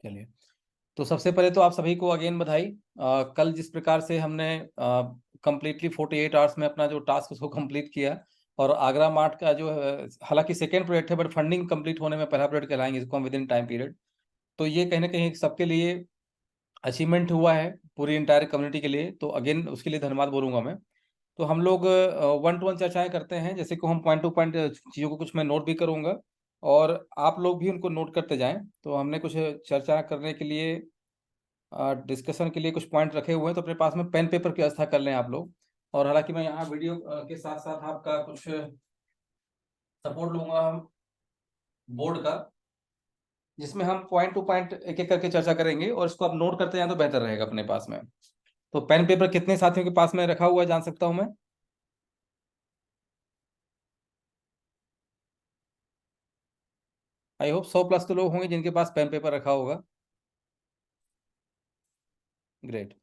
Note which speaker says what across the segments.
Speaker 1: चलिए, तो सबसे पहले तो आप सभी को अगेन बधाई। कल जिस प्रकार से हमने कंप्लीटली 48 आवर्स में अपना जो टास्क उसको कंप्लीट किया, और आगरा मार्ट का जो है, हालांकि सेकेंड प्रोजेक्ट है बट फंडिंग कंप्लीट होने में पहला प्रोजेक्ट कहलाएंगे इसको हम विद इन टाइम पीरियड। तो ये कहीं ना कहीं सबके लिए अचीवमेंट हुआ है, पूरी इंटायर कम्युनिटी के लिए, तो अगेन उसके लिए धन्यवाद बोलूँगा मैं। तो हम लोग 1-to-1 चर्चाएं करते हैं, जैसे कि हम पॉइंट टू पॉइंट चीज़ों को कुछ मैं नोट भी करूँगा और आप लोग भी उनको नोट करते जाएं। तो हमने कुछ चर्चा करने के लिए, डिस्कशन के लिए कुछ पॉइंट रखे हुए हैं, तो अपने पास में पेन पेपर की व्यवस्था कर लें आप लोग। और हालांकि मैं यहाँ वीडियो के साथ साथ आपका कुछ सपोर्ट लूँगा बोर्ड का, जिसमें हम पॉइंट टू पॉइंट एक एक करके चर्चा करेंगे, और इसको आप नोट करते जाएं तो बेहतर रहेगा अपने पास में। तो पेन पेपर कितने साथियों के पास में रखा हुआ है जान सकता हूं मैं? आई होप 100 प्लस तो लोग होंगे जिनके पास पेन पेपर रखा होगा। Great,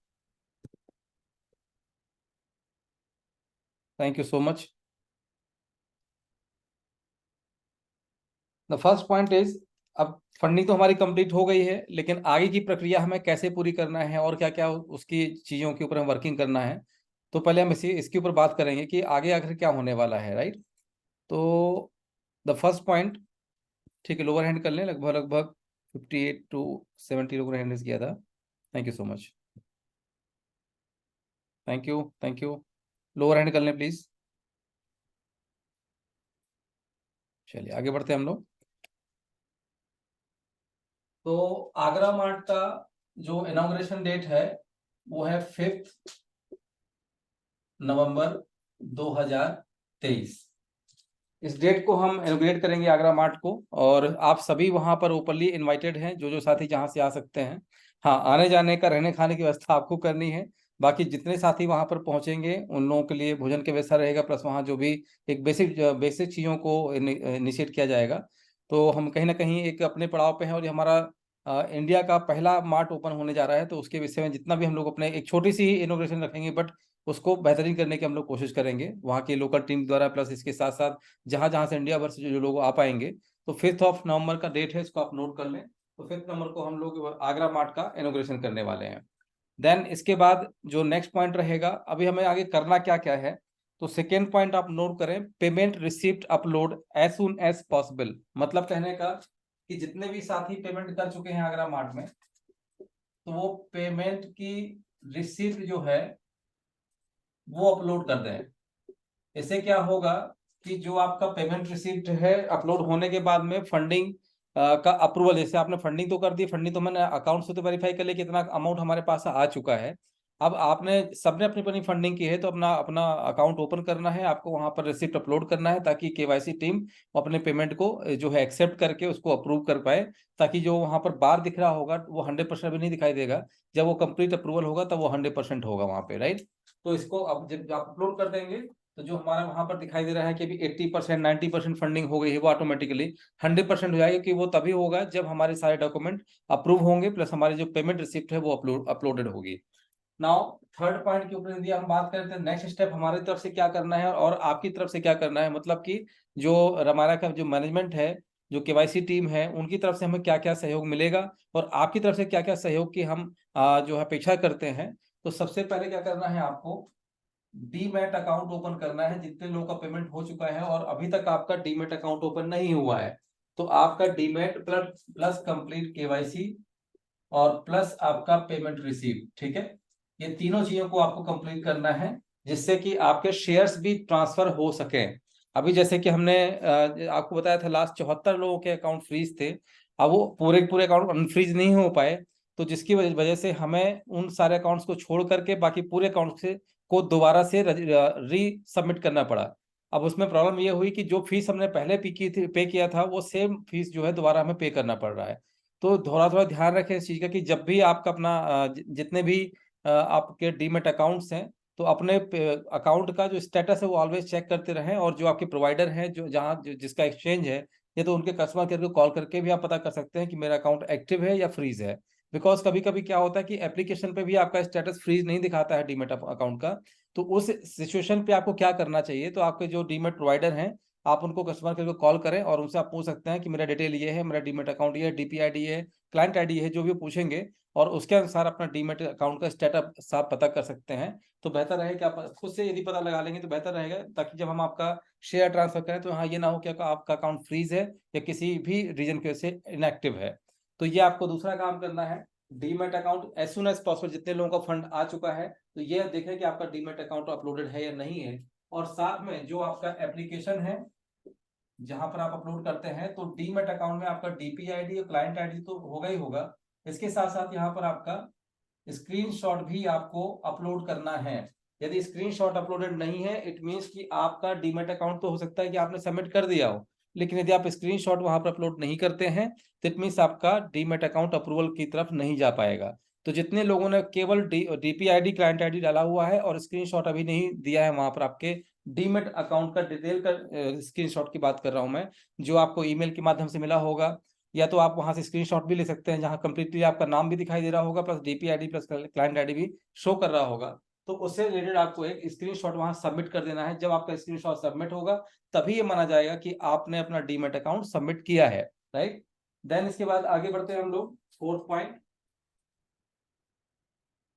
Speaker 1: thank you so much. The first point is, अब फंडिंग तो हमारी कंप्लीट हो गई है, लेकिन आगे की प्रक्रिया हमें कैसे पूरी करना है और क्या क्या उसकी चीज़ों के ऊपर हम वर्किंग करना है। तो पहले हम इसके ऊपर बात करेंगे कि आगे आखिर क्या होने वाला है, राइट। तो द फर्स्ट पॉइंट, ठीक है, लोअर हैंड कर लें। लगभग लगभग 58 to 70 लोगों ने हैंड रेज किया था। Thank you so much, thank you thank you. Lower hand कर लें प्लीज। चलिए आगे बढ़ते हैं हम लोग। तो आगरा मार्ट का जो इनॉग्रेशन डेट है वो है 5 नवंबर 2023। इस डेट को हम इनॉग्रेट करेंगे आगरा मार्ट को, और आप सभी वहां पर ओपनली इनवाइटेड हैं, जो जो साथी जहां से आ सकते हैं। हाँ, आने जाने का, रहने खाने की व्यवस्था आपको करनी है। बाकी जितने साथी वहां पर पहुंचेंगे उन लोगों के लिए भोजन की व्यवस्था रहेगा, प्लस वहाँ जो भी एक बेसिक बेसिक चीज़ों को इनिशिएट किया जाएगा। तो हम कहीं ना कहीं एक अपने पड़ाव पे हैं, और ये हमारा इंडिया का पहला मार्ट ओपन होने जा रहा है। तो उसके विषय में जितना भी हम लोग अपने एक छोटी सी ही इनोग्रेशन रखेंगे, बट उसको बेहतरीन करने की हम लोग कोशिश करेंगे वहाँ की लोकल टीम द्वारा, प्लस इसके साथ साथ जहां जहां से इंडिया भर से जो लोग आ पाएंगे। तो 5 नवंबर का डेट है, इसको आप नोट कर लें। तो 5 नवंबर को हम लोग आगरा मार्ट का इनोग्रेशन करने वाले हैं। देन इसके बाद जो नेक्स्ट पॉइंट रहेगा, अभी हमें आगे करना क्या क्या है। तो सेकेंड पॉइंट आप नोट करें, payment receipt upload as soon as possible. मतलब कहने का कि जितने भी साथी पेमेंट कर चुके हैं आगरा मार्ट में, तो वो पेमेंट की रिसिप्ट जो है वो अपलोड कर दें। इससे क्या होगा कि जो आपका पेमेंट रिसिप्ट है, अपलोड होने के बाद में फंडिंग का अप्रूवल, जैसे आपने फंडिंग तो कर दी, फंडिंग तो मैंने अकाउंट से तो वेरीफाई कर लिया कितना अमाउंट हमारे पास आ चुका है। अब आपने सबने अपनी अपनी फंडिंग की है, तो अपना अपना अकाउंट ओपन करना है, आपको वहां पर रिसिप्ट अपलोड करना है, ताकि केवाईसी टीम अपने पेमेंट को जो है एक्सेप्ट करके उसको अप्रूव कर पाए। ताकि जो वहां पर बार दिख रहा होगा वो 100% भी नहीं दिखाई देगा, जब वो कंप्लीट अप्रूवल होगा तब वो 100% होगा वहां पे, राइट। तो इसको अब जब आप अपलोड कर देंगे, तो जो हमारा वहां पर दिखाई दे रहा है कि अभी 80% 90% फंडिंग हो गई है, वो ऑटोमेटिकली 100% हो जाएगी। कि वो तभी होगा जब हमारे सारे डॉक्यूमेंट अप्रूव होंगे, प्लस हमारी जो पेमेंट रिसिप्ट है वो अपलोडेड होगी। नाउ थर्ड पॉइंट के ऊपर यदि हम बात करते हैं, नेक्स्ट स्टेप हमारी तरफ से क्या करना है और आपकी तरफ से क्या करना है। मतलब कि जो हमारा का जो मैनेजमेंट है, जो केवाईसी टीम है, उनकी तरफ से हमें क्या क्या सहयोग मिलेगा, और आपकी तरफ से क्या क्या सहयोग की हम जो है अपेक्षा करते हैं। तो सबसे पहले क्या करना है, आपको डीमैट अकाउंट ओपन करना है। जितने लोगों का पेमेंट हो चुका है और अभी तक आपका डीमैट अकाउंट ओपन नहीं हुआ है, तो आपका demat plus plus complete KYC और प्लस आपका पेमेंट रिसीव, ठीक है। ये तीनों चीजों को आपको कंप्लीट करना है, जिससे कि आपके शेयर्स भी ट्रांसफर हो सके। अभी जैसे कि हमने आपको बताया था, लास्ट 74 लोगों के अकाउंट फ्रीज थे। अब वो पूरे पूरे अकाउंट अनफ्रीज नहीं हो पाए, तो जिसकी वजह से हमें उन सारे अकाउंट्स को छोड़ करके बाकी पूरे अकाउंट से को दोबारा से री सबमिट करना पड़ा। अब उसमें प्रॉब्लम ये हुई कि जो फीस हमने पहले पे किया था, वो सेम फीस जो है दोबारा हमें पे करना पड़ रहा है। तो थोड़ा थोड़ा ध्यान रखें इस चीज़ का, कि जब भी आपका अपना जितने भी आपके डीमेट अकाउंट्स हैं, तो अपने अकाउंट का जो स्टेटस है वो ऑलवेज चेक करते रहें। और जो आपके प्रोवाइडर हैं, जो जहाँ जिसका एक्सचेंज है, ये तो उनके कस्टमर केयर को कॉल करके भी आप पता कर सकते हैं कि मेरा अकाउंट एक्टिव है या फ्रीज है। बिकॉज कभी कभी क्या होता है कि एप्लीकेशन पे भी आपका स्टेटस फ्रीज नहीं दिखाता है डीमेट अकाउंट का। तो उस सिचुएशन पे आपको क्या करना चाहिए, तो आपके जो डीमेट प्रोवाइडर हैं आप उनको कस्टमर केयर को कॉल करें और उनसे आप पूछ सकते हैं कि मेरा डिटेल ये है, मेरा डीमेट अकाउंट ये है, DPID है, क्लाइंट ID है, जो भी पूछेंगे और उसके अनुसार अपना डीमेट अकाउंट का स्टेटस आप पता कर सकते हैं। तो बेहतर है कि आप खुद से यदि पता लगा लेंगे तो बेहतर रहेगा, ताकि जब हम आपका शेयर ट्रांसफर करें तो हाँ ये ना हो कि आपका अकाउंट फ्रीज है या किसी भी रीजन की वजह से इनएक्टिव है। तो ये आपको दूसरा काम करना है, demat account as soon as possible, जितने लोगों का फंड आ चुका है तो ये देखें कि आपका डीमेट अकाउंट अपलोडेड है या नहीं है। और साथ में जो आपका एप्लीकेशन है जहां पर आप अपलोड करते हैं, तो डीमेट अकाउंट में आपका DPID और क्लाइंट ID तो होगा ही होगा, इसके साथ साथ यहाँ पर आपका स्क्रीनशॉट भी आपको अपलोड करना है। यदि स्क्रीनशॉट अपलोडेड नहीं है, इट मींस कि आपका डीमेट अकाउंट तो हो सकता है कि आपने सबमिट कर दिया हो, लेकिन यदि आप स्क्रीनशॉट वहां पर अपलोड नहीं करते हैं तो इट मींस आपका डीमेट अकाउंट अप्रूवल की तरफ नहीं जा पाएगा। तो जितने लोगों ने केवल DPID क्लाइंट ID डाला हुआ है और स्क्रीनशॉट अभी नहीं दिया है वहां पर, आपके डीमेट अकाउंट का डिटेल का स्क्रीनशॉट की बात कर रहा हूं मैं, जो आपको ईमेल के माध्यम से मिला होगा, या तो आप वहां से स्क्रीनशॉट भी ले सकते हैं जहां कंप्लीटली आपका नाम भी दिखाई दे रहा होगा plus DPID plus client ID भी शो कर रहा होगा। तो उससे रिलेटेड आपको एक स्क्रीनशॉट वहां सबमिट कर देना है। जब आपका स्क्रीनशॉट सबमिट होगा तभी ये माना जाएगा कि आपने अपना डीमेट अकाउंट सबमिट किया है, राइट। देन इसके बाद आगे बढ़ते हैं हम लोग 4th पॉइंट,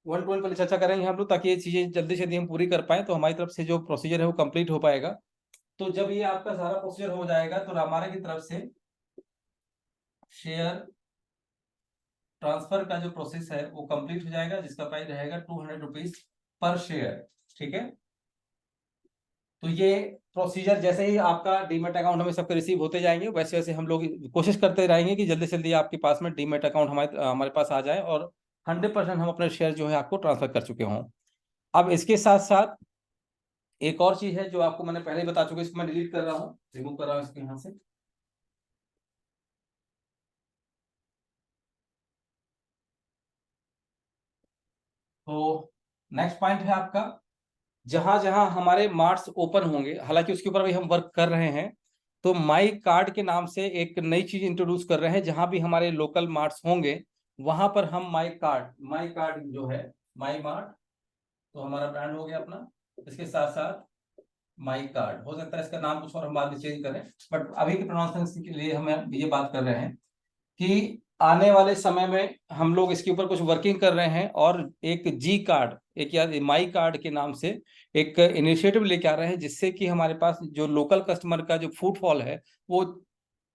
Speaker 1: 1 पॉइंट पर चर्चा करेंगे हम लोग, ताकि ये चीजें जल्दी से जल्दी हम पूरी कर पाए तो हमारी तरफ से जो प्रोसीजर है वो कंप्लीट हो पाएगा। तो जब ये आपका सारा प्रोसीजर हो जाएगा तो हमारे की तरफ से शेयर ट्रांसफर का जो प्रोसेस है वो कंप्लीट हो जाएगा, जिसका प्राइस रहेगा 200 रुपीज पर शेयर, ठीक है। तो ये प्रोसीजर जैसे ही आपका डीमेट अकाउंट हमें सबके रिसीव होते जाएंगे, वैसे वैसे हम लोग कोशिश करते रहेंगे कि जल्दी से जल्दी आपके पास में डीमेट अकाउंट हमारे पास आ जाए और 100% हम अपने शेयर जो है आपको ट्रांसफर कर चुके हों। अब इसके साथ साथ एक और चीज है जो आपको मैंने पहले ही बता चुका, इसको मैं डिलीट कर रहा हूँ, रिमूव कर रहा हूँ इसको यहाँ से। तो नेक्स्ट पॉइंट है आपका, जहां जहां हमारे मार्ट्स ओपन होंगे, हालांकि उसके ऊपर भी हम वर्क कर रहे हैं, तो माई कार्ड के नाम से एक नई चीज इंट्रोड्यूस कर रहे हैं। जहां भी हमारे लोकल मार्ट्स होंगे वहां पर हम माई कार्ड जो है, माई मार्ट तो हमारा ब्रांड हो गया अपना, इसके साथ साथ माई कार्ड, हो सकता है इसका नाम कुछ और हम बाद में चेंज करें, बट अभी के प्रोनाउंसिएशन के लिए हम ये बात कर रहे हैं कि आने वाले समय में हम लोग इसके ऊपर कुछ वर्किंग कर रहे हैं और एक जी कार्ड, एक या माई कार्ड के नाम से एक इनिशिएटिव लेके आ रहे हैं, जिससे कि हमारे पास जो लोकल कस्टमर का जो फुटफॉल है वो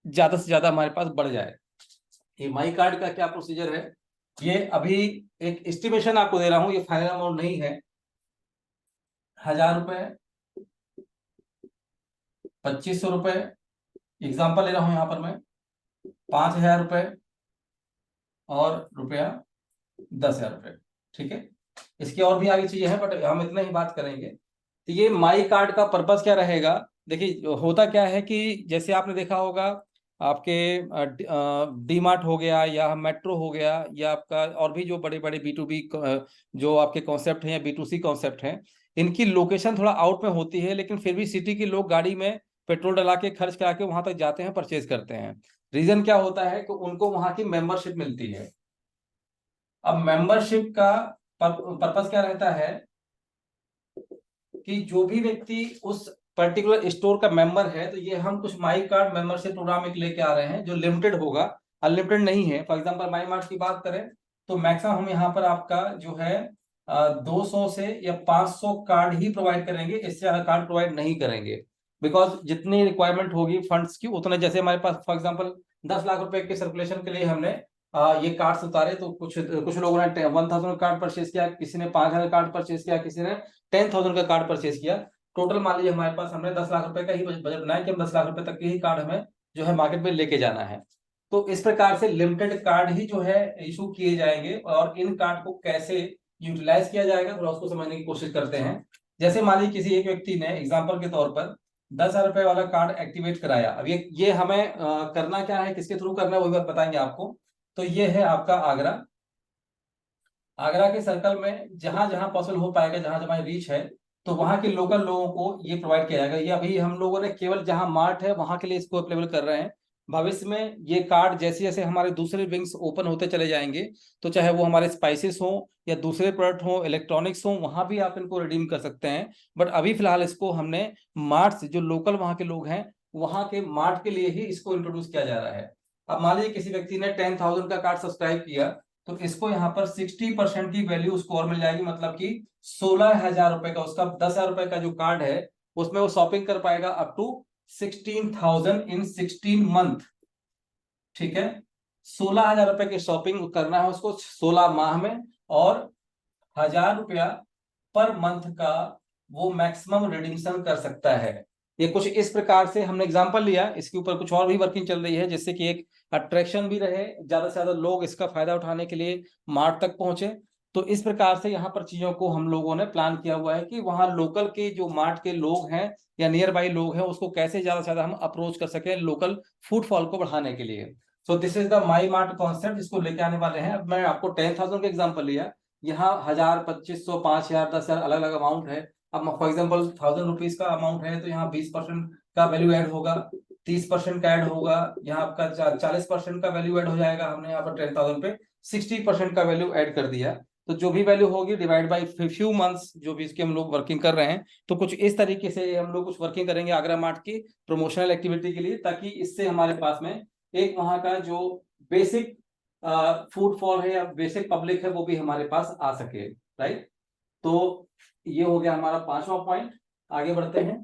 Speaker 1: ज्यादा से ज्यादा हमारे पास बढ़ जाए। ये माई कार्ड का क्या प्रोसीजर है, ये अभी एक एस्टिमेशन आपको दे रहा हूँ, ये फाइनल अमाउंट नहीं है। 1000 रुपए, 2500 रुपए, एग्जाम्पल ले रहा हूँ यहाँ पर मैं, 5000 रुपए और रुपया 10,000 रुपए, ठीक है। इसकी और भी आगे चीजें हैं बट हम इतना ही बात करेंगे। तो ये माई कार्ड का पर्पस क्या रहेगा, देखिए होता क्या है कि जैसे आपने देखा होगा आपके डी मार्ट हो गया या मेट्रो हो गया या आपका और भी जो बड़े बड़े B2B जो आपके कॉन्सेप्ट हैं या B2C कॉन्सेप्ट हैं, इनकी लोकेशन थोड़ा आउट में होती है, लेकिन फिर भी सिटी के लोग गाड़ी में पेट्रोल डला के खर्च करा के वहां तक जाते हैं, परचेज करते हैं। रीजन क्या होता है कि उनको वहां की मेंबरशिप मिलती है। अब मेंबरशिप का पर्पस क्या रहता है कि जो भी व्यक्ति उस पर्टिकुलर स्टोर का मेंबर है, तो ये हम कुछ माई कार्ड मेंबरशिप प्रोग्राम एक लेके आ रहे हैं जो लिमिटेड होगा, अनलिमिटेड नहीं है। फॉर एग्जांपल माई मार्ट की बात करें तो मैक्सिमम हम यहाँ पर आपका जो है 200 से या 500 कार्ड ही प्रोवाइड करेंगे, इससे ज्यादा कार्ड प्रोवाइड नहीं करेंगे, बिकॉज जितनी रिक्वायरमेंट होगी फंड्स की उतना, जैसे हमारे पास फॉर एग्जांपल 10 लाख रुपए के सर्कुलेशन के लिए हमने ये कार्ड्स उतारे, तो कुछ कुछ लोगों ने 1000 कार्ड परचेज किया, किसी ने 5000 कार्ड परचेज किया, किसी ने 10,000 का कार्ड परचेज किया। टोटल मान लीजिए हमारे पास हमने 10 लाख रुपए का ही बजट बनाया कि हम 10 लाख रुपए तक के ही कार्ड हमें जो है मार्केट में लेके जाना है। तो इस प्रकार से लिमिटेड कार्ड ही जो है इशू किए जाएंगे, और इन कार्ड को कैसे यूटिलाइज किया जाएगा थोड़ा उसको समझने की कोशिश करते हैं। जैसे मान लीजिए किसी एक व्यक्ति ने एग्जाम्पल के तौर पर 10,000 रुपए वाला कार्ड एक्टिवेट कराया। अब ये हमें करना क्या है, किसके थ्रू करना है वही बात बताएंगे आपको। तो ये है आपका आगरा, आगरा के सर्कल में जहां जहां पॉसिबल हो पाएगा, जहां जहां रीच है, तो वहां के लोकल लोगों को ये प्रोवाइड किया जाएगा। ये अभी हम लोगों ने केवल जहां मार्ट है वहां के लिए इसको अवेलेबल कर रहे हैं। भविष्य में ये कार्ड जैसे जैसे हमारे दूसरे विंग्स ओपन होते चले जाएंगे, तो चाहे वो हमारे स्पाइसेस हो या दूसरे प्रोडक्ट हो, इलेक्ट्रॉनिक्स हो, वहां भी आप इनको रिडीम कर सकते हैं। बट अभी फिलहाल इसको हमने मार्ट्स जो लोकल वहां के लोग हैं वहां के मार्ट के लिए ही इसको इंट्रोड्यूस किया जा रहा है। अब मान लीजिए किसी व्यक्ति ने 10,000 का कार्ड सब्सक्राइब किया, तो इसको यहाँ पर 60% की वैल्यू उसको और मिल जाएगी, मतलब कि 16,000 रुपए का, उसका 10,000 रुपए का जो कार्ड है उसमें वो शॉपिंग कर पाएगा अप टू 16,000 इन 16 मंथ। ठीक है, 16,000 रुपए की शॉपिंग करना है उसको 16 माह में, और 1,000 रुपया पर मंथ का वो मैक्सिमम रिडीम्शन कर सकता है। ये कुछ इस प्रकार से हमने एग्जांपल लिया, इसके ऊपर कुछ और भी वर्किंग चल रही है, जिससे कि एक अट्रैक्शन भी रहे, ज्यादा से ज्यादा लोग इसका फायदा उठाने के लिए मार्ट तक पहुंचे। तो इस प्रकार से यहाँ पर चीजों को हम लोगों ने प्लान किया हुआ है कि वहां लोकल के जो मार्ट के लोग हैं या नियर बाई लोग हैं उसको कैसे ज्यादा से ज्यादा हम अप्रोच कर सकें लोकल फुटफॉल को बढ़ाने के लिए। So this is the my mart concept, जिसको लेके आने वाले हैं। अब मैं आपको 10,000 का एग्जाम्पल लिया, यहाँ 1,000, 2,500, 5,000, 10,000 अलग अलग अमाउंट है। अब फॉर एग्जाम्पल 1,000 रुपीज का अमाउंट है, तो यहाँ 20% का वैल्यू ऐड होगा, 30% का ऐड होगा, यहाँ आपका 40% का वैल्यू ऐड हो जाएगा। हमने यहाँ पर 10,000 पे 60% का वैल्यू ऐड कर दिया, तो जो भी वैल्यू होगी डिवाइड बाई फ्यू मंथ्स, जो भी इसके हम लोग वर्किंग कर रहे हैं। तो कुछ इस तरीके से हम लोग कुछ वर्किंग करेंगे आगरा मार्ट की प्रमोशनल एक्टिविटी के लिए, ताकि इससे हमारे पास में एक वहां का जो बेसिक फुटफॉल है या बेसिक पब्लिक है वो भी हमारे पास आ सके। राइट, तो ये हो गया हमारा 5वां पॉइंट। आगे बढ़ते हैं।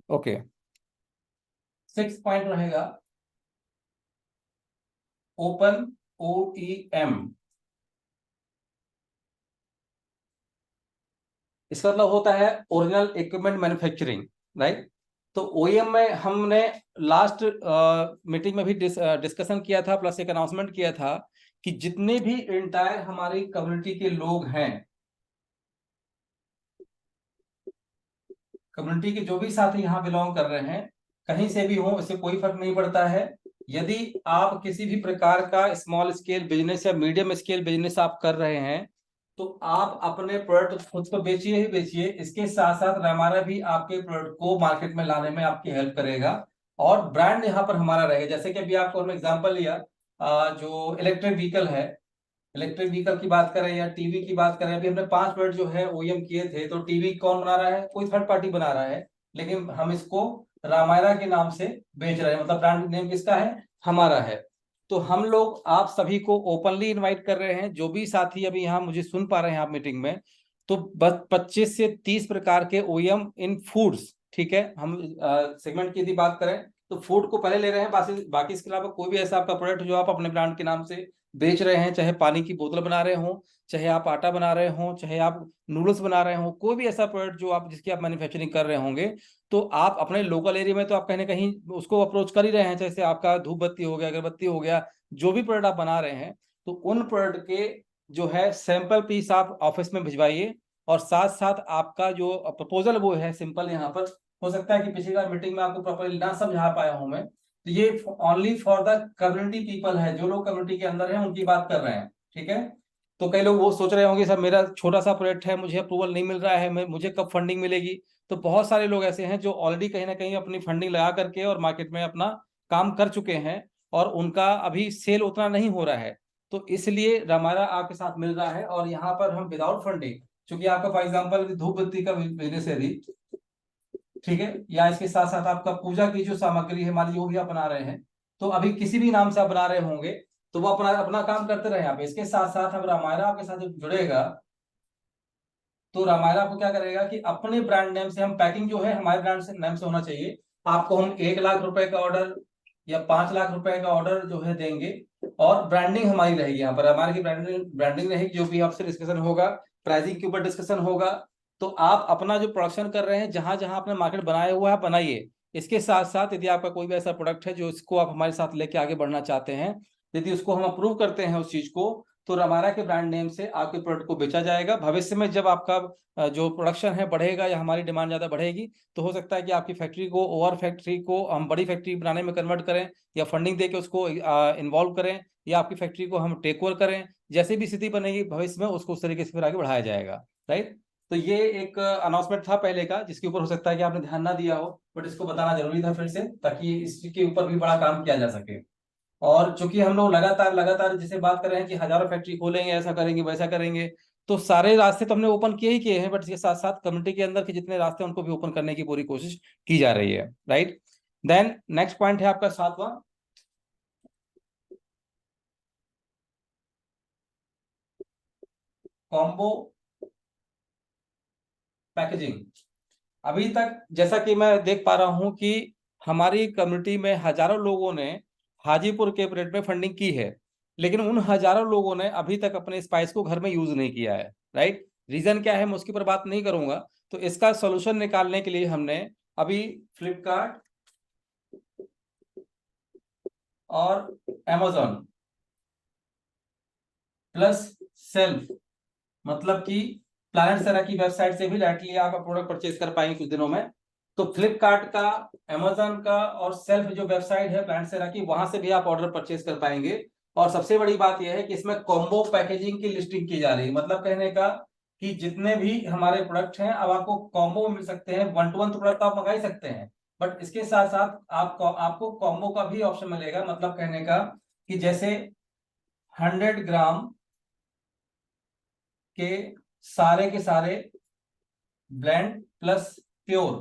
Speaker 1: ओके, 6 पॉइंट रहेगा ओपन OEM। इसका मतलब होता है ओरिजिनल इक्विपमेंट मैन्युफैक्चरिंग। राइट, तो OEM में हमने लास्ट मीटिंग में भी डिस्कशन किया था, प्लस एक अनाउंसमेंट किया था कि जितने भी एंटायर हमारी कम्युनिटी के लोग हैं, कम्युनिटी के जो भी साथी यहाँ बिलोंग कर रहे हैं, कहीं से भी हो, इससे कोई फर्क नहीं पड़ता है। यदि आप किसी भी प्रकार का स्मॉल स्केल बिजनेस या मीडियम स्केल बिजनेस आप कर रहे हैं, तो आप अपने प्रोडक्ट खुद को बेचिए ही बेचिए, इसके साथ साथ हमारा भी आपके प्रोडक्ट को मार्केट में लाने में आपकी हेल्प करेगा, और ब्रांड यहाँ पर हमारा रहेगा। जैसे कि अभी आपको हमने एग्जांपल लिया, जो इलेक्ट्रिक व्हीकल है, इलेक्ट्रिक व्हीकल की बात करें या टीवी की बात करें, अभी हमने 5 प्रोडक्ट जो है OEM किए थे। तो टीवी कौन बना रहा है? कोई थर्ड पार्टी बना रहा है, लेकिन हम इसको रामायरा के नाम से बेच रहे हैं, मतलब ब्रांड नेम किसका है? हमारा है। तो हम लोग आप सभी को ओपनली इनवाइट कर रहे हैं, जो भी साथी अभी यहाँ मुझे सुन पा रहे हैं आप मीटिंग में, तो बस 25 से 30 प्रकार के OEM इन फूड्स। ठीक है, हम सेगमेंट की यदि बात करें तो फूड को पहले ले रहे हैं, बाकी इसके अलावा कोई भी ऐसा आपका प्रोडक्ट जो आप अपने ब्रांड के नाम से बेच रहे हैं, चाहे पानी की बोतल बना रहे हो, चाहे आप आटा बना रहे हो, चाहे आप नूडल्स बना रहे हो, कोई भी ऐसा प्रोडक्ट जो आप जिसकी आप मैन्युफैक्चरिंग कर रहे होंगे, तो आप अपने लोकल एरिया में तो आप कहीं ना कहीं उसको अप्रोच कर ही रहे हैं। जैसे आपका धूप बत्ती हो गया, अगरबत्ती हो गया, जो भी प्रोडक्ट आप बना रहे हैं, तो उन प्रोडक्ट के जो है सैंपल पीस आप ऑफिस में भिजवाइए, और साथ साथ आपका जो प्रपोजल वो है सिंपल। यहाँ पर हो सकता है कि पिछली बार मीटिंग में आपको प्रॉपरली ना समझा पाया हूं मैं, तो ये only for the community people है, जो लोग कम्युनिटी के अंदर हैं उनकी बात कर रहे हैं। ठीक है, तो कई लोग वो सोच रहे होंगे सर मेरा छोटा सा प्रोजेक्ट है, मुझे अप्रूवल नहीं मिल रहा है, मुझे कब फंडिंग मिलेगी? तो बहुत सारे लोग ऐसे हैं जो ऑलरेडी कहीं ना कहीं अपनी फंडिंग लगा करके और मार्केट में अपना काम कर चुके हैं, और उनका अभी सेल उतना नहीं हो रहा है। तो इसलिए हमारा आपके साथ मिल रहा है, और यहाँ पर हम विदाउट फंडिंग, क्योंकि आपका फॉर एग्जाम्पल धूप बत्ती का बिजनेस है यदि, ठीक है, या इसके साथ साथ आपका पूजा की जो सामग्री है मान लीजिए वो भी आप बना रहे हैं, तो अभी किसी भी नाम से आप बना रहे होंगे, तो वो अपना अपना काम करते रहे आप। इसके साथ साथ अब रामायण आपके साथ जब जुड़ेगा, तो रामायण आपको क्या करेगा कि अपने ब्रांड नेम से, हम पैकिंग जो है हमारे ब्रांड से नेम से होना चाहिए, आपको हम 1 लाख रुपए का ऑर्डर या 5 लाख रुपए का ऑर्डर जो है देंगे, और ब्रांडिंग हमारी रहेगी। यहाँ पर हमारी ब्रांडिंग रहेगी, जो भी आपसे डिस्कशन होगा, प्राइसिंग के ऊपर डिस्कशन होगा। तो आप अपना जो प्रोडक्शन कर रहे हैं, जहां जहां आपने मार्केट बनाया हुआ है बनाइए। इसके साथ साथ यदि आपका कोई भी ऐसा प्रोडक्ट है जो इसको आप हमारे साथ लेके आगे बढ़ना चाहते हैं, यदि उसको हम अप्रूव करते हैं उस चीज को, तो रमारा के ब्रांड नेम से आपके प्रोडक्ट को बेचा जाएगा। भविष्य में जब आपका जो प्रोडक्शन है बढ़ेगा या हमारी डिमांड ज्यादा बढ़ेगी, तो हो सकता है कि आपकी फैक्ट्री को, ओवर फैक्ट्री को हम बड़ी फैक्ट्री बनाने में कन्वर्ट करें, या फंडिंग देके उसको इन्वॉल्व करें, या आपकी फैक्ट्री को हम टेक ओवर करें। जैसे भी स्थिति बनेगी भविष्य में, उसको उस तरीके से फिर आगे बढ़ाया जाएगा। राइट, तो ये एक अनाउंसमेंट था पहले का, जिसके ऊपर हो सकता है कि आपने ध्यान ना दिया हो, बट इसको बताना जरूरी था फिर से, ताकि इसके ऊपर भी बड़ा काम किया जा सके। और चूंकि हम लोग लगातार लगातार जिसे बात कर रहे हैं कि हजारों फैक्ट्री खोलेंगे, ऐसा करेंगे वैसा करेंगे, तो सारे रास्ते तो हमने ओपन किए ही किए हैं, बट इसके साथ साथ कम्युनिटी के अंदर के जितने रास्ते हैं उनको भी ओपन करने की पूरी कोशिश की जा रही है, राइट। देन नेक्स्ट पॉइंट है आपका 7वां, कॉम्बो पैकेजिंग। अभी तक जैसा कि मैं देख पा रहा हूं कि हमारी कम्युनिटी में हजारों लोगों ने हाजीपुर के प्रोजेक्ट में फंडिंग की है, लेकिन उन हजारों लोगों ने अभी तक अपने स्पाइस को घर में यूज नहीं किया है, राइट। रीजन क्या है मैं उसके ऊपर बात नहीं करूंगा। तो इसका सोल्यूशन निकालने के लिए हमने अभी फ्लिपकार्ट और Amazon प्लस सेल्फ, मतलब कि प्लैनेट सेरा की वेबसाइट से भी डायरेक्टली आप प्रोडक्ट परचेज कर पाएंगे कुछ दिनों में। तो फ्लिपकार्ट का, Amazon का और सेल्फ जो वेबसाइट है प्लैनेट सेरा की, वहां से भी आप ऑर्डर परचेज कर पाएंगे। और सबसे बड़ी बात यह है कि इसमें कॉम्बो पैकेजिंग की लिस्टिंग की जा रही है, मतलब कहने का कि जितने भी हमारे प्रोडक्ट हैं अब आपको कॉम्बो मिल सकते हैं। 1 to 1 तो प्रोडक्ट आप मंगा ही सकते हैं, बट इसके साथ साथ आपको कॉम्बो का भी ऑप्शन मिलेगा। मतलब कहने का कि जैसे 100 ग्राम के सारे ब्लेंड प्लस प्योर।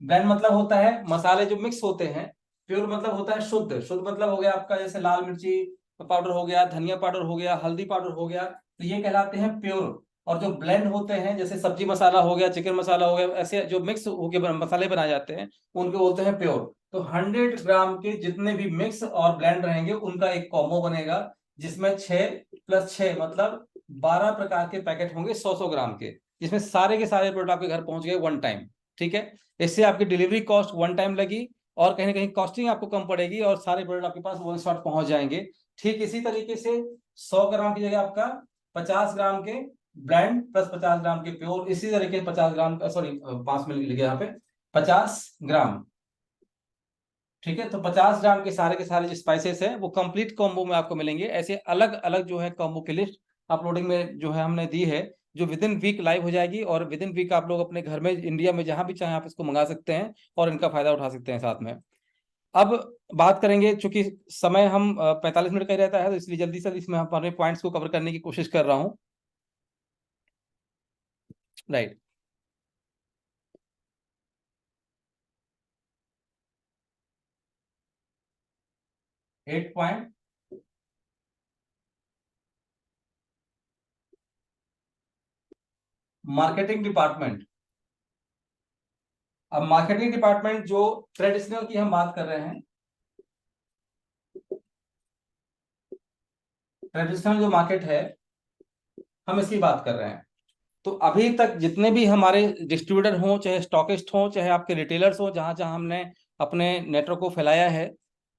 Speaker 1: ब्लेंड मतलब होता है मसाले जो मिक्स होते हैं, प्योर मतलब होता है शुद्ध। शुद्ध मतलब हो गया आपका जैसे लाल मिर्ची पाउडर हो गया, धनिया पाउडर हो गया, हल्दी पाउडर हो गया, तो ये कहलाते हैं प्योर। और जो ब्लेंड होते हैं जैसे सब्जी मसाला हो गया, चिकन मसाला हो गया, ऐसे जो मिक्स होकर मसाले बनाए जाते हैं उनको बोलते हैं प्योर। तो 100 ग्राम के जितने भी मिक्स और ब्लेंड रहेंगे उनका एक कॉम्बो बनेगा, जिसमें 6 + 6 मतलब 12 प्रकार के पैकेट होंगे 100-100 ग्राम के, जिसमें सारे के सारे प्रोडक्ट आपके घर पहुंच गए 1 टाइम। ठीक है, इससे आपकी डिलीवरी कॉस्ट 1 टाइम लगी और कहीं ना कहीं कॉस्टिंग आपको कम पड़ेगी और सारे प्रोडक्ट आपके पास 1 शॉट पहुंच जाएंगे। ठीक इसी तरीके से 100 ग्राम की जगह आपका 50 ग्राम के ब्रांड प्लस 50 ग्राम के प्योर, इसी तरीके 50 ग्राम का, सॉरी 5 मिल गया यहाँ पे 50 ग्राम। ठीक है, तो 50 ग्राम के सारे जो स्पाइसेस है वो कंप्लीट कॉम्बो में आपको मिलेंगे। ऐसे अलग अलग जो है कॉम्बो की लिस्ट अपलोडिंग में जो है हमने दी है, जो विद इन वीक लाइव हो जाएगी और विद इन वीक आप लोग अपने घर में इंडिया में जहां भी चाहें आप इसको मंगा सकते हैं और इनका फायदा उठा सकते हैं साथ में। अब बात करेंगे, चूंकि समय हम 45 मिनट का ही रहता है, तो इसलिए जल्दी से इसमें हम अपने पॉइंट्स को कवर करने की कोशिश कर रहा हूँ, राइट। 8 point, marketing department. अब मार्केटिंग डिपार्टमेंट जो ट्रेडिशनल की हम बात कर रहे हैं, ट्रेडिशनल जो मार्केट है हम इसकी बात कर रहे हैं। तो अभी तक जितने भी हमारे डिस्ट्रीब्यूटर हों, चाहे स्टॉकिस्ट हों, चाहे आपके रिटेलर्स हों, जहां जहां हमने अपने नेटवर्क को फैलाया है,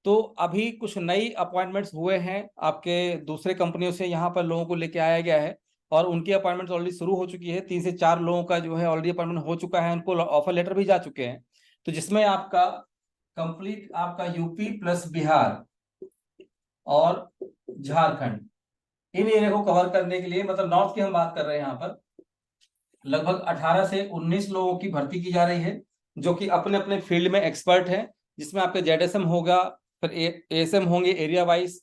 Speaker 1: तो अभी कुछ नई अपॉइंटमेंट्स हुए हैं आपके दूसरे कंपनियों से, यहाँ पर लोगों को लेके आया गया है और उनकी अपॉइंटमेंट्स ऑलरेडी शुरू हो चुकी है। 3 से 4 लोगों का जो है ऑलरेडी अपॉइंटमेंट हो चुका है, उनको ऑफर लेटर भी जा चुके हैं। तो जिसमें आपका कंप्लीट आपका यूपी प्लस बिहार और झारखंड, इन एरिया को कवर करने के लिए, मतलब नॉर्थ की हम बात कर रहे हैं, यहाँ पर लगभग 18 से 19 लोगों की भर्ती की जा रही है, जो कि अपने अपने फील्ड में एक्सपर्ट हैं। जिसमें आपके जेडएसएम होगा, फिर एएसएम होंगे एरिया वाइज।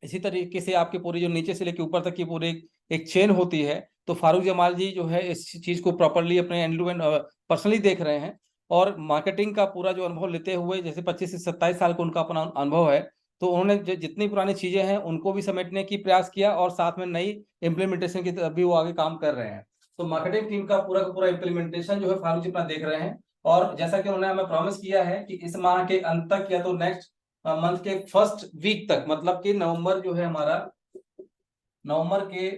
Speaker 1: इसी तरीके से आपके पूरे जो नीचे से लेकर ऊपर तक की पूरी एक चेन होती है। तो फारूक जमाल जी जो है इस चीज को प्रॉपरली अपने एंड टू एंड पर्सनली देख रहे हैं और मार्केटिंग का पूरा जो अनुभव लेते हुए, जैसे 25 से 27 साल का उनका अपना अनुभव है, तो उन्होंने जितनी पुरानी चीजें हैं उनको भी समेटने की प्रयास किया और साथ में नई इम्प्लीमेंटेशन की तरफ भी वो आगे काम कर रहे हैं। तो मार्केटिंग टीम का पूरा इम्प्लीमेंटेशन जो है फारूक जी अपना देख रहे हैं। और जैसा कि उन्होंने हमें प्रॉमिस किया है कि इस माह के अंत तक या तो नेक्स्ट मंथ के फर्स्ट वीक तक, मतलब कि नवंबर जो है हमारा, नवंबर के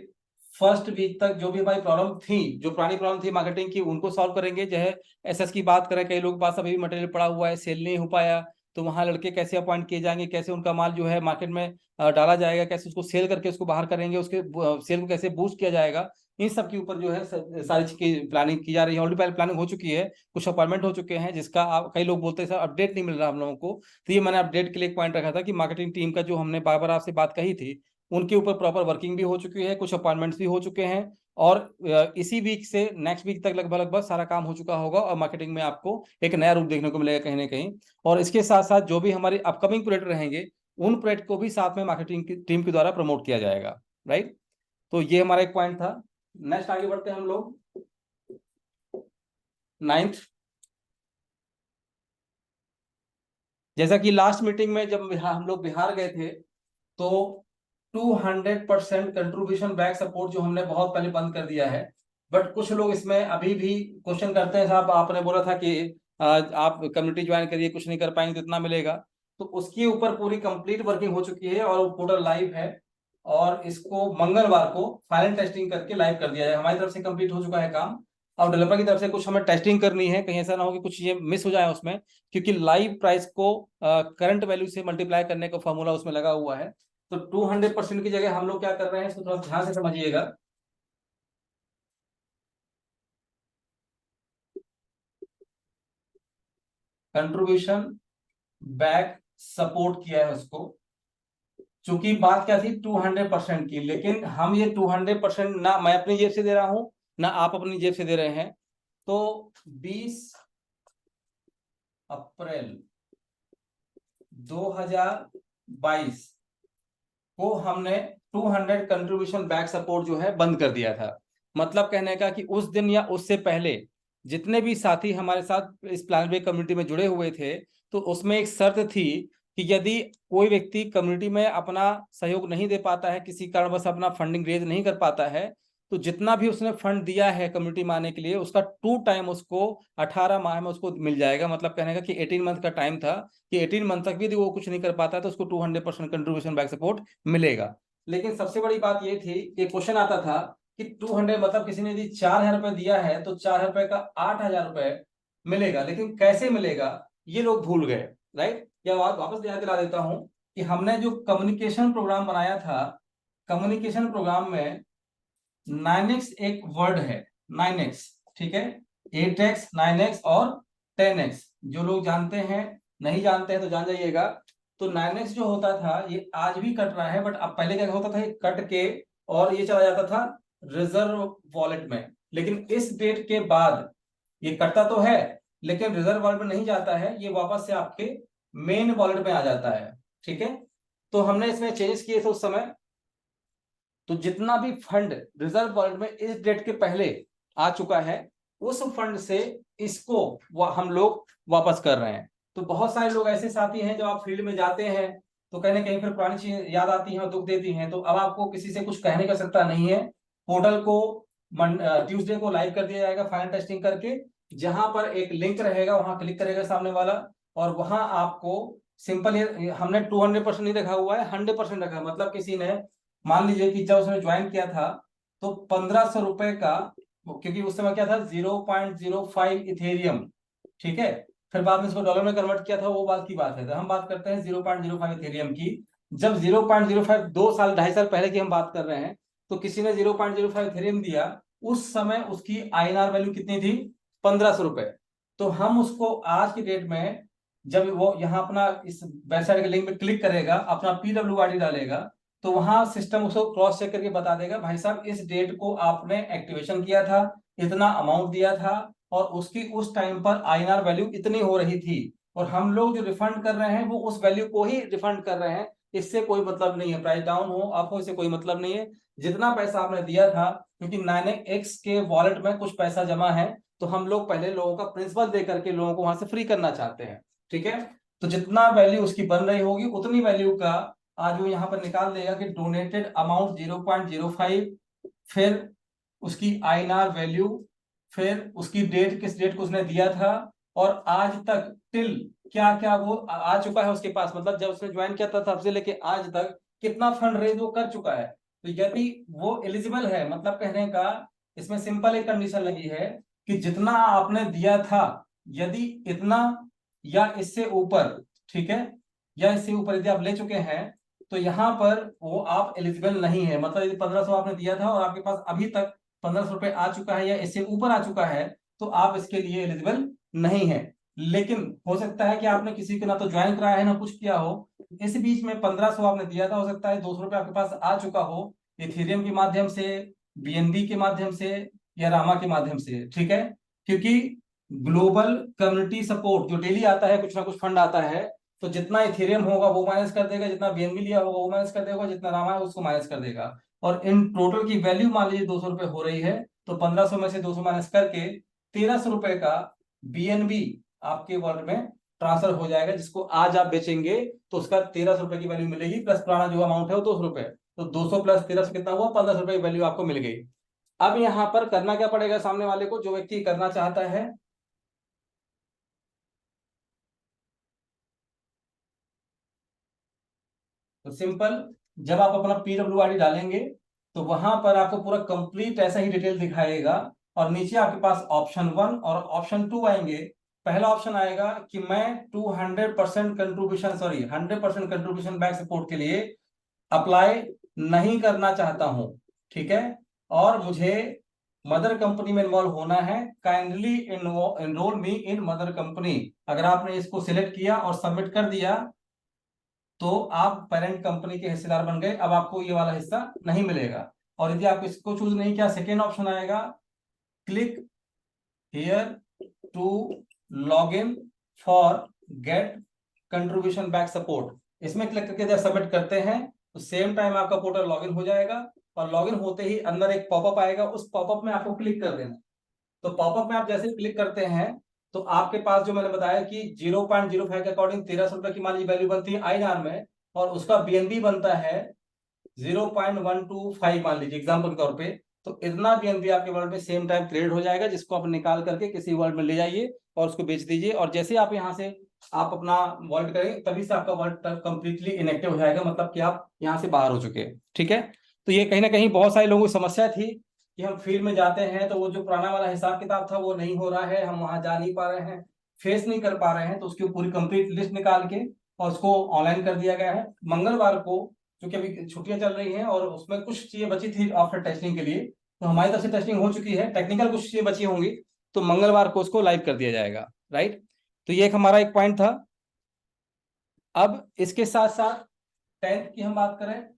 Speaker 1: फर्स्ट वीक तक जो भी हमारी प्रॉब्लम थी, जो पुरानी प्रॉब्लम थी मार्केटिंग की, उनको सॉल्व करेंगे। जो है एसएस की बात करें, कई लोगों के पास अभी भी मटेरियल पड़ा हुआ है, सेल नहीं हो पाया, तो वहां लड़के कैसे अपॉइंट किए जाएंगे, कैसे उनका माल जो है मार्केट में डाला जाएगा, कैसे उसको सेल करके उसको बाहर करेंगे, उसके सेल को कैसे बूस्ट किया जाएगा, इन सब के ऊपर जो है सारी चीज की प्लानिंग की जा रही है। ऑलरेडी पहले प्लानिंग हो चुकी है, कुछ अपॉइंटमेंट हो चुके हैं, जिसका आप कई लोग बोलते हैं सर अपडेट नहीं मिल रहा हम लोगों को। तो ये मैंने अपडेट के लिए एक पॉइंट रखा था कि मार्केटिंग टीम का जो हमने बार बार आपसे बात कही थी, उनके ऊपर प्रॉपर वर्किंग भी हो चुकी है, कुछ अपॉइंटमेंट्स भी हो चुके हैं और इसी वीक से नेक्स्ट वीक तक लगभग लगभग सारा काम हो चुका होगा और मार्केटिंग में आपको एक नया रूप देखने को मिलेगा कहीं ना कहीं। और इसके साथ साथ जो भी हमारे अपकमिंग प्रोजेक्ट रहेंगे, उन प्रोजेक्ट को भी साथ में मार्केटिंग की टीम के द्वारा प्रमोट किया जाएगा, राइट। तो ये हमारा एक पॉइंट था। नेक्स्ट आगे बढ़ते हैं हम लोग 9th। जैसा कि लास्ट मीटिंग में जब हम लोग बिहार गए थे तो 200% कंट्रीब्यूशन बैक सपोर्ट जो हमने बहुत पहले बंद कर दिया है, बट कुछ लोग इसमें अभी भी क्वेश्चन करते हैं, साहब आपने बोला था कि आप कम्युनिटी ज्वाइन करिए, कुछ नहीं कर पाएंगे तो इतना मिलेगा। तो उसके ऊपर पूरी कंप्लीट वर्किंग हो चुकी है और पोर्टल लाइव है, और इसको मंगलवार को फाइनल टेस्टिंग करके लाइव कर दिया जाए। हमारी तरफ से कंप्लीट हो चुका है काम, और डेवलपर की तरफ से कुछ हमें टेस्टिंग करनी है, कहीं ऐसा ना हो कि कुछ चीजें मिस हो जाए उसमें, क्योंकि लाइव प्राइस को करंट वैल्यू से मल्टीप्लाई करने का फॉर्मूला उसमें लगा हुआ है। तो 200% की जगह हम लोग क्या कर रहे हैं, इसको थोड़ा ध्यान से समझिएगा। कंट्रीब्यूशन बैक सपोर्ट किया है उसको, चूंकि बात क्या थी 200% की, लेकिन हम ये 200% ना मैं अपनी जेब से दे रहा हूं ना आप अपनी जेब से दे रहे हैं। तो 20 अप्रैल 2022 को हमने 200 कंट्रीब्यूशन बैक सपोर्ट जो है बंद कर दिया था। मतलब कहने का कि उस दिन या उससे पहले जितने भी साथी हमारे साथ इस प्लान बे कम्युनिटी में जुड़े हुए थे, तो उसमें एक शर्त थी कि यदि कोई व्यक्ति कम्युनिटी में अपना सहयोग नहीं दे पाता है, किसी कारणवश अपना फंडिंग रेज नहीं कर पाता है, तो जितना भी उसने फंड दिया है कम्युनिटी में आने के लिए, उसका 2 टाइम उसको 18 माह में उसको मिल जाएगा। मतलब कहने का कि 18 मंथ का टाइम था, कि 18 मंथ तक भी यदि वो कुछ नहीं कर पाता है तो उसको 200% कंट्रीब्यूशन बैक सपोर्ट मिलेगा। लेकिन सबसे बड़ी बात ये थी कि क्वेश्चन आता था कि 200 मतलब किसी ने यदि 4,000 रुपए दिया है तो 4,000 रुपए का 8,000 रुपए मिलेगा, लेकिन कैसे मिलेगा ये लोग भूल गए। राइट, या वापस याद दिला देता हूं कि हमने जो कम्युनिकेशन प्रोग्राम बनाया था, कम्युनिकेशन प्रोग्राम में 9x एक वर्ड है, 9x, ठीक है, 8x 9x और 10x, जो लोग जानते हैं, नहीं जानते हैं तो जान जाइएगा। तो 9x जो होता था ये आज भी कट रहा है, बट अब पहले क्या होता था, ये कट के और ये चला जाता था रिजर्व वॉलेट में, लेकिन इस डेट के बाद ये कटता तो है लेकिन रिजर्व वॉलेट में नहीं जाता है, ये वापस से आपके मेन वॉलेट में आ जाता है। ठीक है, तो हमने इसमें चेंज किए थे उस समय। तो जितना भी फंड रिजर्व वॉलेट में इस डेट के पहले आ चुका है, उस फंड से इसको हम लोग वापस कर रहे हैं। तो बहुत सारे लोग ऐसे साथी हैं, जब आप फील्ड में जाते हैं तो कहीं ना कहीं फिर पुरानी चीजें याद आती हैं और दुख देती हैं। तो अब आपको किसी से कुछ कहने की आवश्यकता नहीं है। पोर्टल को ट्यूसडे को लाइव कर दिया जाएगा फाइनल टेस्टिंग करके, जहां पर एक लिंक रहेगा वहां क्लिक करेगा सामने वाला, और वहां आपको सिंपल, हमने 200% नहीं रखा हुआ है, 100% रखा है। मतलब किसी ने मान लीजिए कि जब उसने ज्वाइन किया था तो 1,500 रुपए का, क्योंकि उस समय क्या था 0.05 इथेरियम, ठीक है, फिर बाद में इसको डॉलर में कन्वर्ट किया था, वो बात की बात है। तो हम बात करते हैं 0.05 इथेरियम की। जब 0.05 2 साल 2.5 साल पहले की हम बात कर रहे हैं, तो किसी ने 0.05 इथेरियम दिया, उस समय उसकी आईएनआर वैल्यू कितनी थी, 1,500 रुपए। तो हम उसको आज की डेट में, जब वो यहाँ अपना इस वेबसाइट के लिंक पे क्लिक करेगा, अपना PWRD डालेगा, तो वहां सिस्टम उसको क्रॉस चेक करके बता देगा, भाई साहब इस डेट को आपने एक्टिवेशन किया था, इतना अमाउंट दिया था, और उसकी उस टाइम पर आईएनआर वैल्यू इतनी हो रही थी, और हम लोग जो रिफंड कर रहे हैं वो उस वैल्यू को ही रिफंड कर रहे हैं। इससे कोई मतलब नहीं है, प्राइस डाउन हो अप हो, इससे कोई मतलब नहीं है। जितना पैसा आपने दिया था, क्योंकि 9x के वॉलेट में कुछ पैसा जमा है, तो हम लोग पहले लोगों का प्रिंसिपल दे करके लोगों को वहां से फ्री करना चाहते हैं। ठीक है, तो जितना वैल्यू उसकी बन रही होगी उतनी वैल्यू का आज वो यहाँ पर निकाल देगा कि डोनेटेड अमाउंट 0.05, फिर उसकी आईएनआर वैल्यू, फिर उसकी डेट, किस डेट को उसने दिया था, और आज तक टिल क्या क्या वो आ चुका है उसके पास, मतलब जब उसने ज्वाइन किया था तब से लेके आज तक कितना फंड रेज वो कर चुका है। तो यदि वो एलिजिबल है, मतलब कहने का इसमें सिंपल एक कंडीशन लगी है कि जितना आपने दिया था, यदि इतना या इससे ऊपर, ठीक है, या इससे ऊपर यदि आप ले चुके हैं, तो यहाँ पर वो आप एलिजिबल नहीं है। मतलब यदि 1,500 आपने दिया था और आपके पास अभी तक 1,500 रुपए आ चुका है या इससे ऊपर आ चुका है, तो आप इसके लिए एलिजिबल नहीं है। लेकिन हो सकता है कि आपने किसी को ना तो ज्वाइन कराया है ना कुछ किया हो, इस बीच में 1,500 आपने दिया था, हो सकता है 200 रुपए आपके पास आ चुका हो, इथेरियम के माध्यम से, BNB के माध्यम से, या रामा के माध्यम से। ठीक है, क्योंकि ग्लोबल कम्युनिटी सपोर्ट जो डेली आता है, कुछ ना कुछ फंड आता है, तो जितना इथेरियम होगा वो माइनस कर देगा, जितना BNB लिया होगा वो माइनस कर देगा, जितना रामा है उसको माइनस कर देगा। और इन टोटल की वैल्यू मान लीजिए 200 रुपए हो रही है, तो 1500 में से 200 माइनस करके 1300 रुपए का बीएनबी आपके वर्ड में ट्रांसफर हो जाएगा, जिसको आज आप बेचेंगे तो उसका 1300 रुपए की वैल्यू मिलेगी, प्लस पुराना जो अमाउंट है वो 200 रुपए, तो 200 प्लस 1300 कितना हुआ, 1500 रुपए की वैल्यू आपको मिल गई। अब यहाँ पर करना क्या पड़ेगा सामने वाले को, जो व्यक्ति करना चाहता है, तो सिंपल, जब आप अपना PWID डालेंगे तो वहां पर आपको पूरा कंप्लीट ऐसा ही डिटेल दिखाएगा, और नीचे आपके पास ऑप्शन 1 और ऑप्शन 2 आएंगे। पहला ऑप्शन आएगा कि मैं 200% contribution, sorry 100% contribution bank support के लिए अप्लाई नहीं करना चाहता हूं, ठीक है, और मुझे मदर कंपनी में इन्वॉल्व होना है, काइंडली एनरोल मी इन मदर कंपनी। अगर आपने इसको सिलेक्ट किया और सबमिट कर दिया तो आप पेरेंट कंपनी के हिस्सेदार बन गए, अब आपको ये वाला हिस्सा नहीं मिलेगा। और यदि आप इसको चूज नहीं किया, सेकेंड ऑप्शन आएगा, click here to log in for get contribution back support. इसमें क्लिक करके जब सबमिट करते हैं तो सेम टाइम आपका पोर्टल लॉगिन हो जाएगा, और लॉगिन होते ही अंदर एक पॉपअप आएगा, उस पॉपअप में आपको क्लिक कर देना। तो पॉपअप में आप जैसे ही क्लिक करते हैं तो आपके पास जो मैंने बताया कि 0.05 के अकॉर्डिंग 1300 रुपए की मान लीजिए वैल्यू बनती है INR में, और उसका बीएनबी बनता है 0.125 मान लीजिए एग्जाम्पल के तौर पे। तो इतना बीएनबी आपके वर्ल्ड में सेम टाइम क्रिएट हो जाएगा, जिसको आप निकाल करके किसी वर्ल्ड में ले जाइए और उसको बेच दीजिए, और जैसे आप यहाँ से आप अपना वॉलेट करेंगे तभी से आपका वॉलेट कंप्लीटली इनएक्टिव हो जाएगा, मतलब कि आप यहाँ से बाहर हो चुके हैं, ठीक है। तो ये कहीं ना कहीं बहुत सारे लोगों की समस्या थी कि हम फील्ड में जाते हैं तो वो जो पुराना वाला हिसाब किताब था वो नहीं हो रहा है, हम वहां जा नहीं पा रहे हैं, फेस नहीं कर पा रहे हैं, तो उसकी पूरी कंप्लीट लिस्ट निकाल के और उसको ऑनलाइन कर दिया गया है। मंगलवार को, क्योंकि अभी छुट्टियां चल रही हैं और उसमें कुछ चीजें बची थी आफ्टर टेस्टिंग के लिए, तो हमारी तरफ से टेस्टिंग हो चुकी है, टेक्निकल कुछ चीजें बची होंगी, तो मंगलवार को उसको लाइव कर दिया जाएगा, राइट। तो ये एक हमारा एक पॉइंट था। अब इसके साथ साथ 10th की हम बात करें,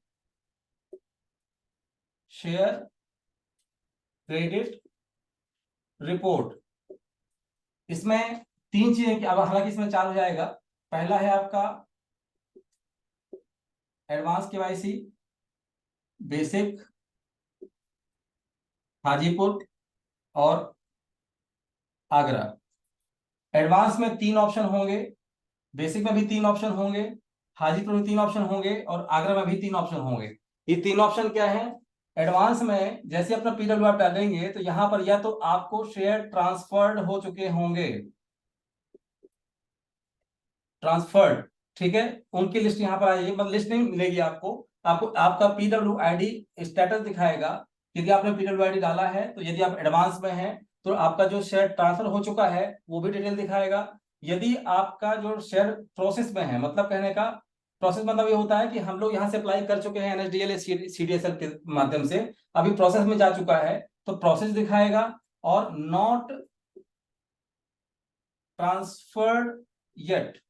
Speaker 1: शेयर क्रेडिट रिपोर्ट, इसमें 3 चीजें अब हालांकि इसमें 4 हो जाएगा। पहला है आपका एडवांस केवाईसी, बेसिक, हाजीपुर और आगरा। एडवांस में 3 ऑप्शन होंगे, बेसिक में भी 3 ऑप्शन होंगे, हाजीपुर में 3 ऑप्शन होंगे, और आगरा में भी 3 ऑप्शन होंगे। ये 3 ऑप्शन क्या है? एडवांस में जैसे अपना PWI डालेंगे तो यहां पर या तो आपको शेयर ट्रांसफर्ड हो चुके होंगे, ट्रांसफर्ड, ठीक है, उनकी लिस्ट यहाँ पर आ जाएगी, मतलब लिस्ट नहीं मिलेगी आपको, आपको आपका PWID स्टेटस दिखाएगा। यदि आपने PWID डाला है तो यदि आप एडवांस में हैं तो आपका जो शेयर ट्रांसफर हो चुका है वो भी डिटेल दिखाएगा। यदि आपका जो शेयर प्रोसेस में है, मतलब कहने का प्रोसेस मतलब ये होता है कि हम लोग यहाँ से अप्लाई कर चुके हैं NSDL या CDSL के माध्यम से, अभी प्रोसेस में जा चुका है तो प्रोसेस दिखाएगा, और नॉट ट्रांसफर्ड येट,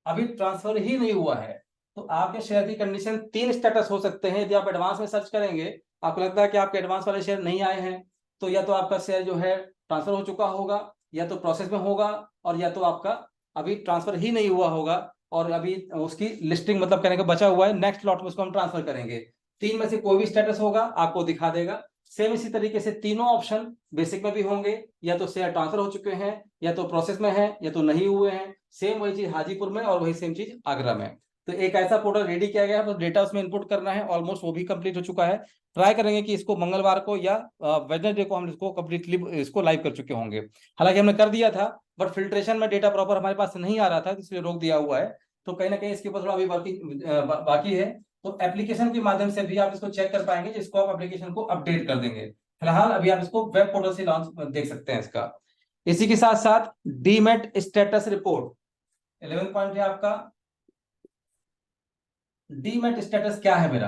Speaker 1: अभी ट्रांसफर ही नहीं हुआ है, तो आपके शेयर की कंडीशन 3 स्टेटस हो सकते हैं। यदि आप एडवांस में सर्च करेंगे, आपको लगता है कि आपके एडवांस वाले शेयर नहीं आए हैं, तो या तो आपका शेयर जो है ट्रांसफर हो चुका होगा, या तो प्रोसेस में होगा, और या तो आपका अभी ट्रांसफर ही नहीं हुआ होगा, और अभी उसकी लिस्टिंग मतलब कहने का बचा हुआ है, नेक्स्ट लॉट में उसको हम ट्रांसफर करेंगे। 3 में से कोई भी स्टेटस होगा आपको दिखा देगा। सेम इसी तरीके से तीनों ऑप्शन बेसिक में भी होंगे, या तो शेयर ट्रांसफर हो चुके हैं, या तो प्रोसेस में है, या तो नहीं हुए हैं। सेम वही चीज हाजीपुर में और वही सेम चीज आगरा में। तो एक ऐसा पोर्टल रेडी किया गया है, बस डेटा उसमें इनपुट करना है, ऑलमोस्ट वो भी कंप्लीट हो चुका है। ट्राई करेंगे कि इसको मंगलवार को या वेडनेसडे को हम इसको कंप्लीटली इसको लाइव कर चुके होंगे। हालांकि हमने कर दिया था, बट फिल्ट्रेशन में डेटा प्रॉपर हमारे पास नहीं आ रहा था, इसलिए रोक दिया हुआ है। तो कहीं ना कहीं इसके ऊपर थोड़ा अभी बाकी है, तो एप्लीकेशन के माध्यम से भी आप इसको चेक कर पाएंगे, जिसको आप एप्लीकेशन को अपडेट कर देंगे। फिलहाल अभी आप इसको वेब पोर्टल से लॉन्च देख सकते हैं इसका। इसी के साथ साथ डीमेट स्टेटस रिपोर्ट 11 पॉइंट है आपका, डीमेट स्टेटस क्या है मेरा।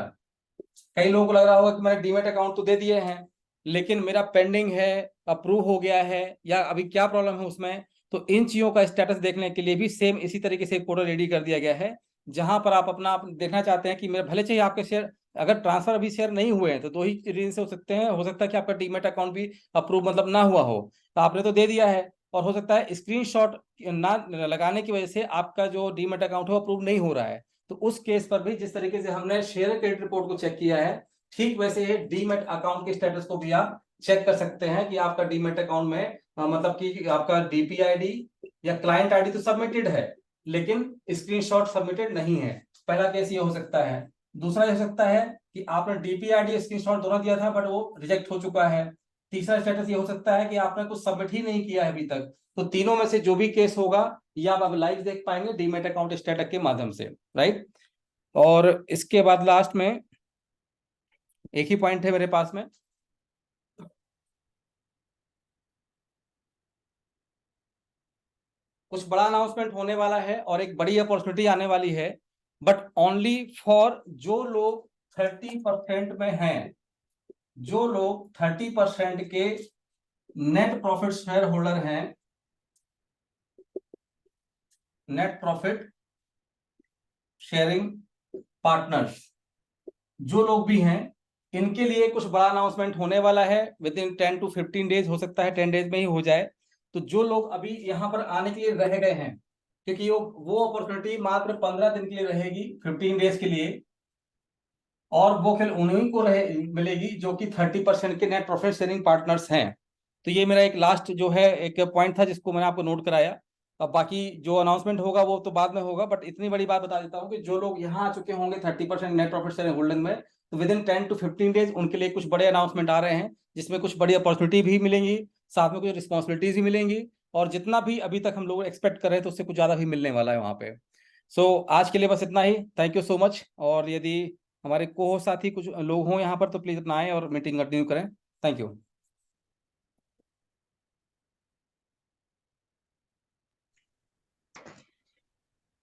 Speaker 1: कई लोगों को लग रहा होगा कि मैंने डीमेट अकाउंट तो दे दिए हैं, लेकिन मेरा पेंडिंग है, अप्रूव हो गया है, या अभी क्या प्रॉब्लम है उसमें। तो इन चीजों का स्टेटस देखने के लिए भी सेम इसी तरीके से एक पोर्टल रेडी कर दिया गया है, जहां पर आप अपना देखना चाहते हैं कि मेरे भले चाहिए आपके शेयर, अगर ट्रांसफर अभी शेयर नहीं हुए हैं तो 2 ही रीजन से हो सकते हैं, हो सकता है कि आपका डीमेट अकाउंट भी अप्रूव मतलब ना हुआ हो, तो आपने तो दे दिया है, और हो सकता है स्क्रीनशॉट ना लगाने की वजह से आपका जो डीमेट अकाउंट है अप्रूव नहीं हो रहा है। तो उस केस पर भी जिस तरीके से हमने शेयर क्रेडिट रिपोर्ट को चेक किया है, ठीक वैसे ही डीमैट अकाउंट के स्टेटस को भी आप चेक कर सकते हैं कि आपका डीमैट अकाउंट में मतलब कि आपका डीपीआईडी या क्लाइंट आईडी तो सबमिटेड है, लेकिन स्क्रीनशॉट सबमिटेड नहीं है। पहला केस ये हो सकता है। दूसरा ये हो सकता है कि आपने डीपीआईडी स्क्रीनशॉट दोनों दिया था बट वो रिजेक्ट हो चुका है। तीसरा स्टेटस ये हो सकता है कि आपने कुछ सबमिट ही नहीं किया है अभी तक। तो तीनों में से जो भी केस होगा ये आप अब लाइव देख पाएंगे डीमैट अकाउंट स्टेटस के माध्यम से, राइट। और इसके बाद लास्ट में एक ही पॉइंट है मेरे पास में, कुछ बड़ा अनाउंसमेंट होने वाला है और एक बड़ी अपॉर्चुनिटी आने वाली है, बट ओनली फॉर जो लोग 30% में हैं, जो लोग 30% के नेट प्रॉफिट शेयर होल्डर हैं, नेट प्रॉफिट शेयरिंग पार्टनर्स जो लोग भी हैं, इनके लिए कुछ बड़ा अनाउंसमेंट होने वाला है विद इन 10 to 15 डेज, हो सकता है 10 डेज में ही हो जाए। तो जो लोग अभी यहाँ पर आने के लिए रह गए हैं, क्योंकि वो अपॉर्चुनिटी मात्र 15 दिन के लिए रहेगी, 15 डेज के लिए, और वो खेल उन्हीं को मिलेगी जो कि 30% के नेट प्रॉफिट शेयरिंग पार्टनर्स हैं। तो ये मेरा एक लास्ट जो है एक पॉइंट था जिसको मैंने आपको नोट कराया। अब बाकी जो अनाउंसमेंट होगा वो तो बाद में होगा, बट इतनी बड़ी बात बता देता हूँ कि जो लोग यहाँ आ चुके होंगे 30% नेट प्रॉफिट शेयरिंग होल्डिंग में, तो विद इन 10 to 15 डेज उनके लिए कुछ बड़े अनाउंसमेंट आ रहे हैं, जिसमें कुछ बड़ी अपॉर्चुनिटी भी मिलेंगी, साथ में कुछ रिस्पॉन्सिबिलिटीज भी मिलेंगी, और जितना भी अभी तक हम लोग एक्सपेक्ट कर रहे थे तो उससे कुछ ज्यादा भी मिलने वाला है वहां पे। सो आज के लिए बस इतना ही। Thank you so much. और यदि हमारे को साथी कुछ लोग हों यहाँ पर तो प्लीज अपना आए और मीटिंग कंटिन्यू करें। Thank you.